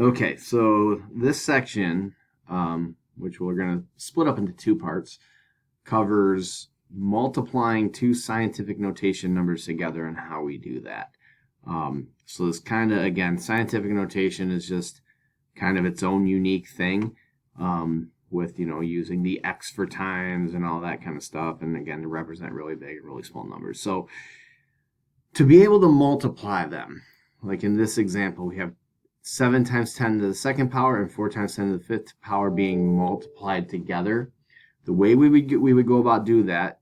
Okay, so this section, which we're going to split up into two parts, covers multiplying two scientific notation numbers together and how we do that. So this kind of, again, scientific notation is just kind of its own unique thing, with, using the X for times and all that kind of stuff. And again, to represent really big and really small numbers. So to be able to multiply them, like in this example, we have 7 times 10 to the second power and 4 times 10 to the fifth power being multiplied together. The way we would go about doing that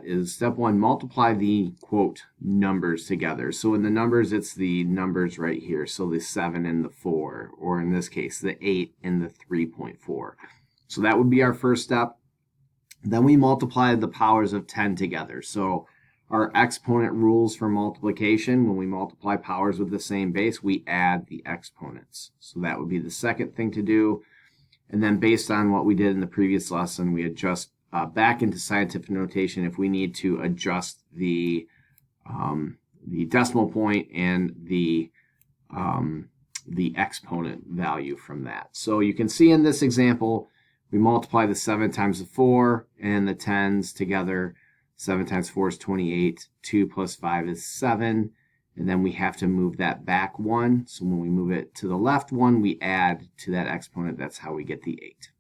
is step one, multiply the quote numbers together. So in the numbers, it's the numbers right here. So the 7 and the 4, or in this case, the 8 and the 3.4. So that would be our first step. Then we multiply the powers of 10 together. So our exponent rules for multiplication, when we multiply powers with the same base, we add the exponents. So that would be the second thing to do. And then based on what we did in the previous lesson, we adjust back into scientific notation if we need to adjust the decimal point and the exponent value from that. So you can see in this example, we multiply the 7 times the 4 and the 10s together. 7 times 4 is 28. 2 plus 5 is 7. And then we have to move that back 1. So when we move it to the left 1, we add to that exponent. That's how we get the 8.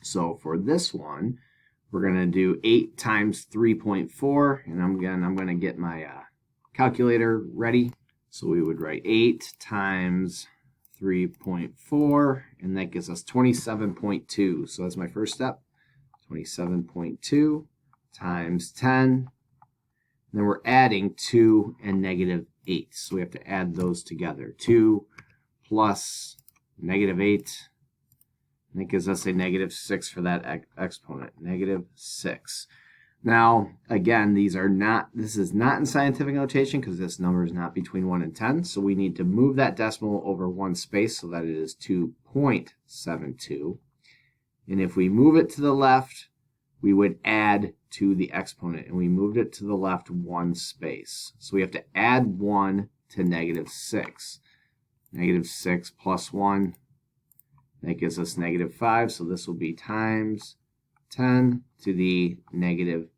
So for this one, we're going to do 8 times 3.4. And I'm going to get my calculator ready. So we would write 8 times 3.4. And that gives us 27.2. So that's my first step. 27.2. times 10, and then we're adding 2 and negative 8. So we have to add those together. 2 plus negative 8, and that gives us a negative 6 for that exponent, negative 6. Now, again, this is not in scientific notation because this number is not between 1 and 10, so we need to move that decimal over one space so that it is 2.72. And if we move it to the left, we would add to the exponent, and we moved it to the left one space. So we have to add 1 to negative 6. Negative 6 plus 1, that gives us negative 5, so this will be times 10 to the negative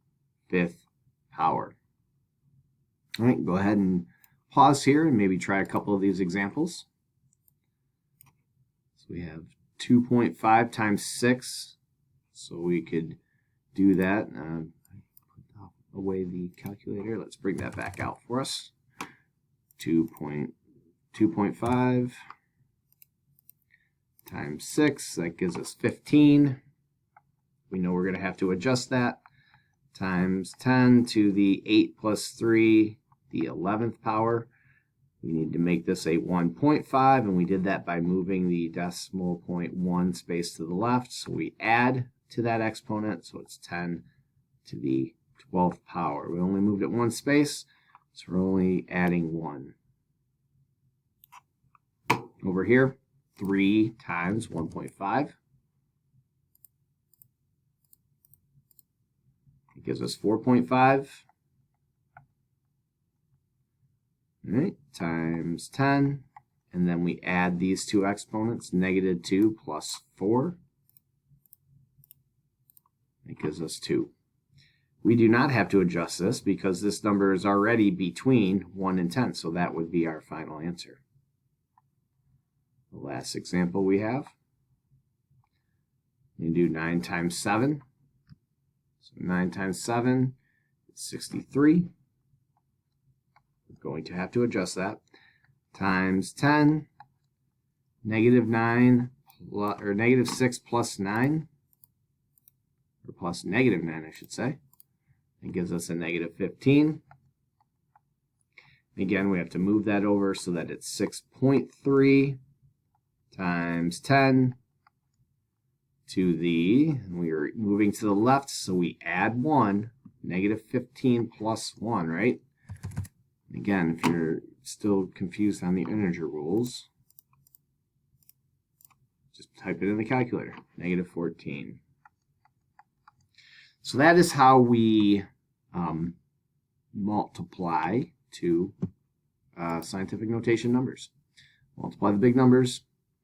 5th power. All right, go ahead and pause here and maybe try a couple of these examples. So we have 2.5 times 6, so we could do that. Put away the calculator. Let's bring that back out for us. 2.5 times 6, that gives us 15. We know we're going to have to adjust that. Times 10 to the 8 plus 3, the 11th power. We need to make this a 1.5, and we did that by moving the decimal point 1 space to the left. So we add to that exponent, so it's 10 to the 12th power. We only moved it one space, so we're only adding 1. Over here, 3 times 1.5. It gives us 4.5. All right, times 10, and then we add these two exponents, negative 2 plus 4. It gives us 2. We do not have to adjust this because this number is already between 1 and 10, so that would be our final answer. The last example we have, we do 9 times 7. So 9 times 7 is 63. We're going to have to adjust that. Times 10, negative 9, or negative 6 plus 9. Or plus negative 9, I should say. It gives us a negative 15. Again, we have to move that over so that it's 6.3 times 10 to the, and we are moving to the left, so we add 1, negative 15 plus 1, right? Again, if you're still confused on the integer rules, just type it in the calculator, negative 14. So that is how we multiply two scientific notation numbers. Multiply the big numbers,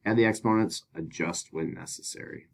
add the exponents, adjust when necessary.